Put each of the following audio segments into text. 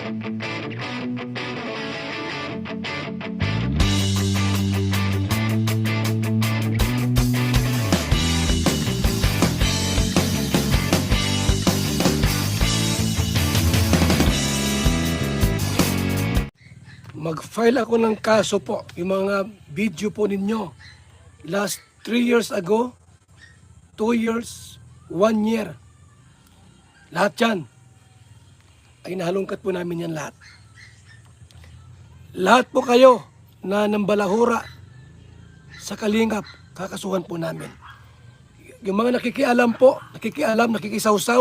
Mag-file ako ng kaso po, yung mga video po ninyo. Last 3 years ago, 2 years, 1 year. Lahat yan. Ay nahalungkat po namin yan lahat. Lahat po kayo na nambalahura sa Kalingap, kakasuhan po namin. Yung mga nakikialam po, nakikisawsaw,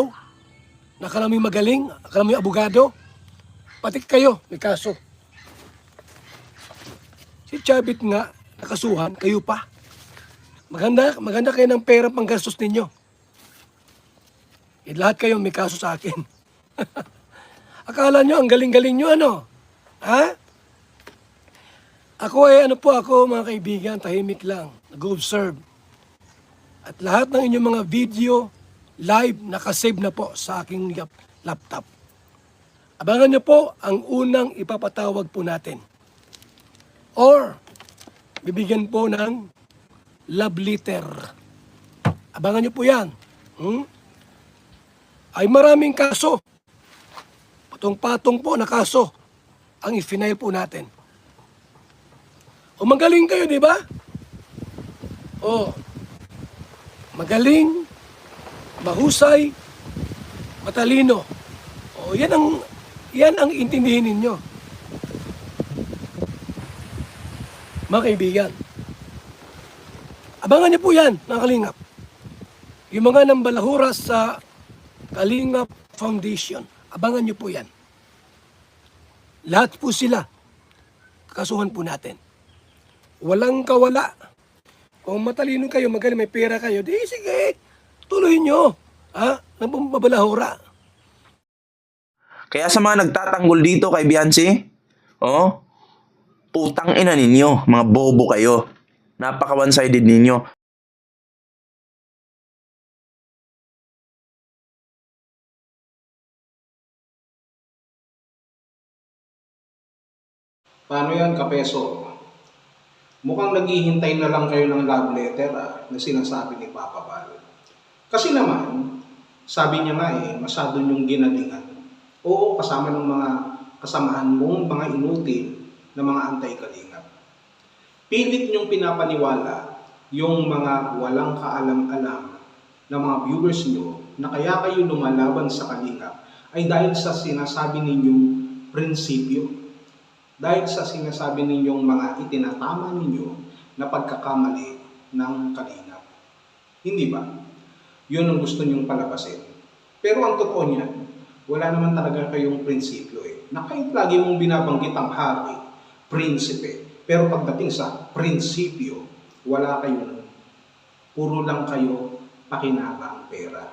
nakala mo yung magaling, nakala mo yung abogado, pati kayo, may kaso. Si Chavit nga, nakasuhan, kayo pa. Maganda kayo ng pera pang gastos ninyo. Lahat kayo may kaso sa akin. Akala nyo, ang galing-galing nyo, ano? Ha? Ako mga kaibigan, tahimik lang, nag-observe. At lahat ng inyong mga video, live, nakasave na po sa aking laptop. Abangan nyo po ang unang ipapatawag po natin. Or, bibigyan po ng love letter. Abangan nyo po yan. Ay maraming kaso. Patong-patong po na kaso ang i-file po natin. O magaling kayo, di ba? O, magaling, mahusay, matalino. O, yan ang intindihin ninyo. Mga kaibigan, abangan niyo po yan, mga Kalingap. Yung mga nambalahura sa Kalingap Foundation, abangan niyo po yan. Lahat po sila, kakasuhan po natin. Walang kawala. Kung matalino kayo, magaling, may pera kayo, di sige, tuloy nyo. Ha? Nambalahura. Kaya sa mga nagtatanggol dito kay Beyonce, putang ina ninyo, mga bobo kayo. Napaka one-sided ninyo. Paano yan, kapeso? Mukhang naghihintay na lang kayo ng love letter na sinasabi ni Papa Bal. Kasi naman, sabi niya nga masyado niyong ginalingan. Oo, kasama ng mga kasamahan mong mga inutil na mga anti-Kalingap. Pilit niyong pinapaniwala yung mga walang kaalam-alam na mga viewers niyo na kaya kayo lumalaban sa Kalingap ay dahil sa sinasabi ninyong prinsipyo. Dahil sa sinasabi ninyong mga itinatama ninyo na pagkakamali ng Kalingap. Hindi ba? Yun ang gusto niyong palabasin. Pero ang totoo niyan, wala naman talaga kayong prinsipyo na kahit lagi mong binabanggit ang hari, prinsipe, pero pagdating sa prinsipyo, wala kayo nun. Puro lang kayo pakinabang pera.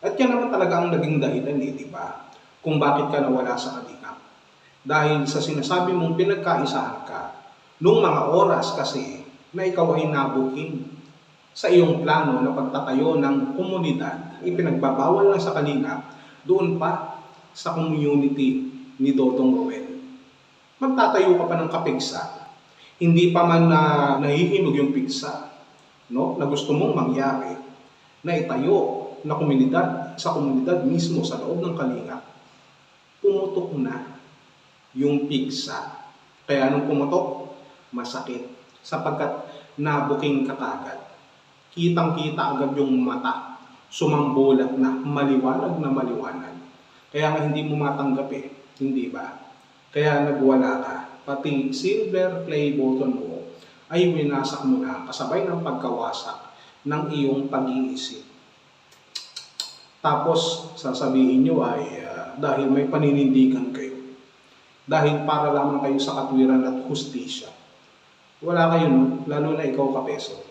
At yan naman talaga ang naging dahilan di ba? Kung bakit ka nawala sa Kalingap. Dahil sa sinasabi mong pinagkaisahan ka, nung mga oras kasi na ikaw ay nabuking sa iyong plano na pagtatayo ng komunidad, ipinagbabawal na sa Kalingap, doon pa sa community ni Dodong Roel. Magtatayo ka pa ng kapigsa, hindi pa man nahihinog yung pigsa, na gusto mong mangyari, na itayo na komunidad, sa komunidad mismo sa loob ng Kalingap, pumutok na yung pigsa. Kaya nung pumutok, masakit, sapagkat nabuking ka kagad. Kitang-kita agad yung mata, sumambulat na maliwanag. Kaya nga hindi mo matanggap hindi ba? Kaya nagwala ka, pati silver play button mo ay winasak mo na kasabay ng pagkawasak ng iyong pag-iisip. Tapos sasabihin nyo ay dahil may paninindigan kayo, dahil para lamang kayo sa katwiran at hustisya. Wala kayo nun, lalo na ikaw kapeso.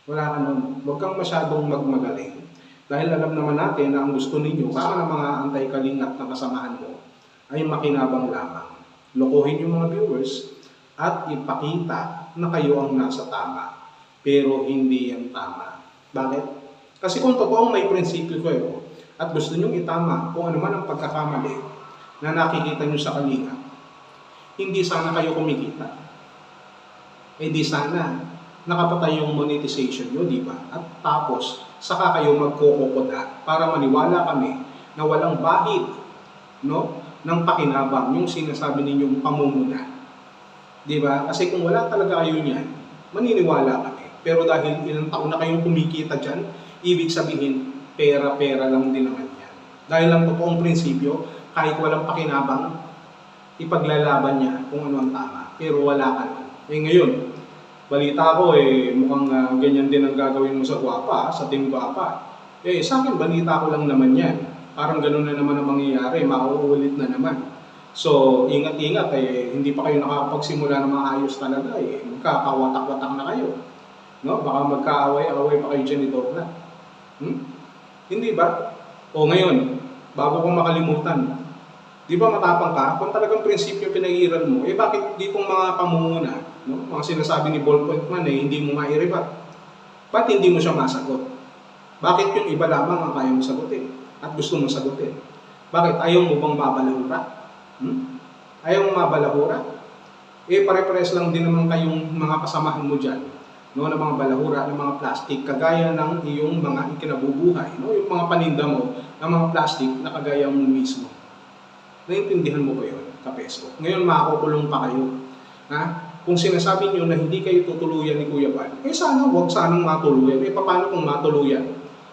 Wala ka nun, huwag kang masyadong magmagaling. Dahil alam naman natin na ang gusto ninyo, para ng mga anti-Kalingap na kasamahan mo, ay makinabang lamang. Lokohin yung mga viewers at ipakita na kayo ang nasa tama. Pero hindi yan tama. Bakit? Kasi kung totoong may prinsipyo kayo at gusto nyong itama kung ano man ang pagkakamali, na nakikita nyo sa Kalinga, hindi sana kayo kumikita. Eh di sana nakapatay yung monetization nyo, di ba? At tapos, saka kayo magkukukuda para maniwala kami na walang bahid, no, ng pakinabang yung sinasabi ninyong pamumuna. Di ba? Kasi kung wala talaga kayo niyan, maniniwala kami. Pero dahil ilang taon na kayong kumikita dyan, ibig sabihin, pera-pera lang din naman yan. Dahil ang totoong prinsipyo, kahit walang pakinabang, ipaglalaban niya kung ano ang tama. Pero wala ka nun. Eh ngayon, balita ko mukhang ganyan din ang gagawin mo sa Guapa, sa Team Guapa. Sa akin, balita ko lang naman yan. Parang ganun na naman ang mangyayari, mauulit na naman. So, ingat-ingat, hindi pa kayo nakapagsimula na maayos talaga, magkakawatak-watak na kayo. No? Baka magkaaway-away pa kayo dyan ni Dorna. Hindi ba? O ngayon, bago kong makalimutan, di ba matapang ka? Kung talagang prinsipyo pinag-iiral mo, bakit ditong mga pamumuna, no? Mga sinasabi ni Ballpoint Man, hindi mo mairibat? Ba't hindi mo siya masagot? Bakit yung iba lamang ang kaya mong sagutin at gusto mong sagutin? Bakit? Ayaw mo bang mabalahura? Ayaw mong mabalahura? Pare-pares lang din naman kayong mga kasamahan mo dyan, no, ng mga balahura, ng mga plastic, kagaya ng iyong mga ikinabubuhay, no, yung mga paninda mo, ng mga plastic na kagaya mo mismo. Naintindihan mo ba yun, kapeso? Ngayon makakukulong pa kayo. Ha? Kung sinasabi nyo na hindi kayo tutuluyan ni Kuya Bal, sana huwag sanang matuluyan. Paano kung matuluyan?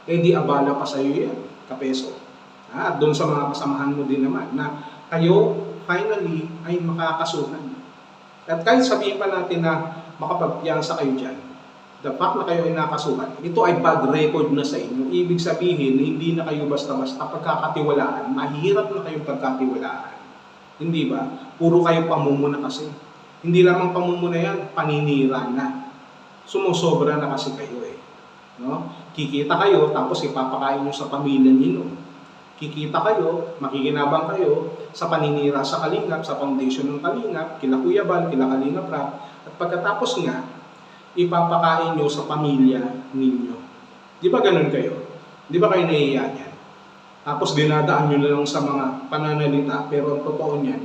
Di abala pa sa'yo yan, kapeso. At doon sa mga kasamahan mo din naman, na kayo finally ay makakasuhan. At kahit sabihin pa natin na makapagpiyansa kayo dyan, the fact na kayo ay nakasuhan, ito ay bad record na sa inyo. Ibig sabihin, hindi na kayo basta-basta pagkakatiwalaan, mahirap na kayong pagkatiwalaan. Hindi ba? Puro kayo pamumuna kasi. Hindi lamang pamumuna yan, paninira na. Sumusobra na kasi kayo no? Kikita kayo, tapos ipapakain nyo sa pamilya nyo. Kikita kayo, makikinabang kayo sa paninira sa Kalingap, sa foundation ng Kalingap, kila Kuya Bal, kila Kalingap Rap, at pagkatapos nga, ipapakain nyo sa pamilya ninyo. Di ba ganun kayo? Di ba kayo nahihiya niyan? Tapos dinadaan nyo na lang sa mga pananalita, pero ang totoo niyan,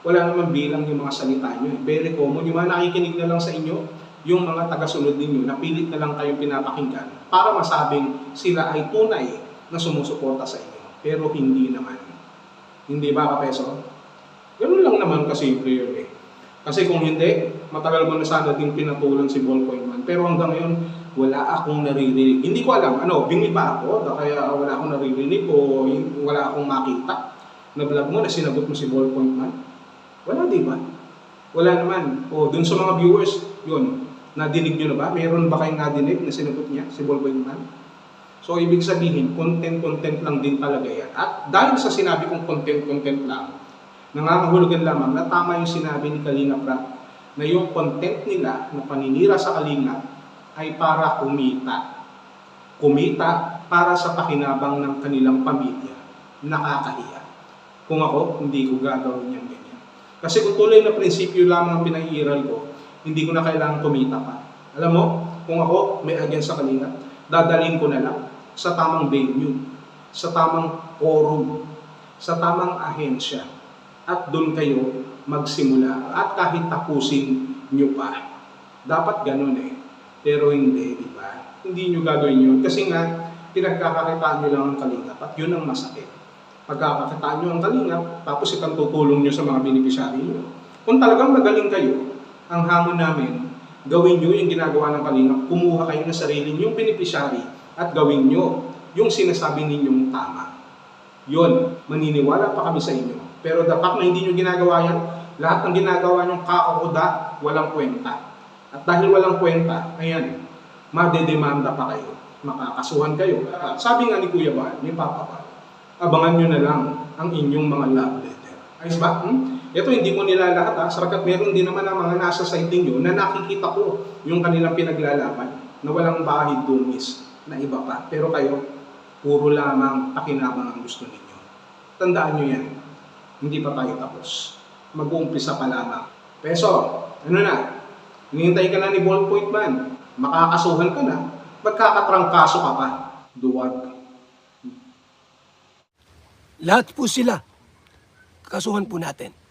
wala naman bilang yung mga salita nyo. Very common, yung mga nakikinig na lang sa inyo, yung mga tagasunod ninyo, napilit na lang kayong pinapakinggan para masabing sila ay tunay na sumusuporta sa inyo. Pero hindi naman. Hindi ba, kapeso? Ganun lang naman kasimple yun Kasi kung hindi, matagal mo na sana din pinatulan si Ballpoint Man. Pero hanggang ngayon, wala akong naririnig. Hindi ko alam, bingi ba ako? Kaya wala akong naririnig o wala akong makita na vlog mo na sinagot mo si Ballpoint Man. Wala, di ba? Wala naman. O, dun sa mga viewers, yun, nadinig nyo na ba? Meron ba kayong nadinig na sinagot niya si Ballpoint Man? So, ibig sabihin, content lang din talaga yan. At dahil sa sinabi kong content lang, nangangahulugan lamang na tama yung sinabi ni Kalingap Rap na yung content nila na paninira sa Kalingap ay para kumita. Kumita para sa pakinabang ng kanilang pamilya. Nakakahiya. Kung ako, hindi ko gagawin yan ganyan. Kasi kung tuloy na prinsipyo lamang pinag-iiral ko, hindi ko na kailangan kumita pa. Alam mo, kung ako may against sa Kalingap, dadalhin ko na lang sa tamang venue, sa tamang forum, sa tamang ahensya. At doon kayo magsimula. At kahit tapusin nyo pa. Dapat ganun Pero hindi, di ba? Hindi nyo gagawin yun. Kasi nga, pinagkakakitaan nyo lang ang Kalingap. At yun ang masakit. Pagkakakitaan nyo ang Kalingap, tapos itang tutulong nyo sa mga beneficiary nyo. Kung talagang magaling kayo, ang hamon namin, gawin nyo yung ginagawa ng Kalingap. Kumuha kayo ng sarili nyong beneficiary at gawin nyo yung sinasabi ninyong tama. Yun, maniniwala pa kami sa inyo. Pero the fact na hindi nyo ginagawa yan, lahat ng ginagawa nyong kakakuda, walang kwenta. At dahil walang kwenta, ayan, madedemanda pa kayo. Makakasuhan kayo. Sabi nga ni Kuya Bal, ni Papa Bal, abangan nyo na lang ang inyong mga love letter. Ayos ba? Ito hindi ko nila lahat sapagkat meron din naman ang mga nasa site ninyo na nakikita ko yung kanilang pinaglalaban na walang bahid dumis na iba pa. Pero kayo, puro lamang pakinabang ang gusto ninyo. Tandaan nyo yan. Hindi pa tayo tapos. Mag-uumpisa pa lamang. Peso, ano na? Hinihintay ka na ni Ballpoint Man. Makakasuhan ka na. Magkakatrangkaso ka pa. Duwag. Lahat po sila kasuhan po natin.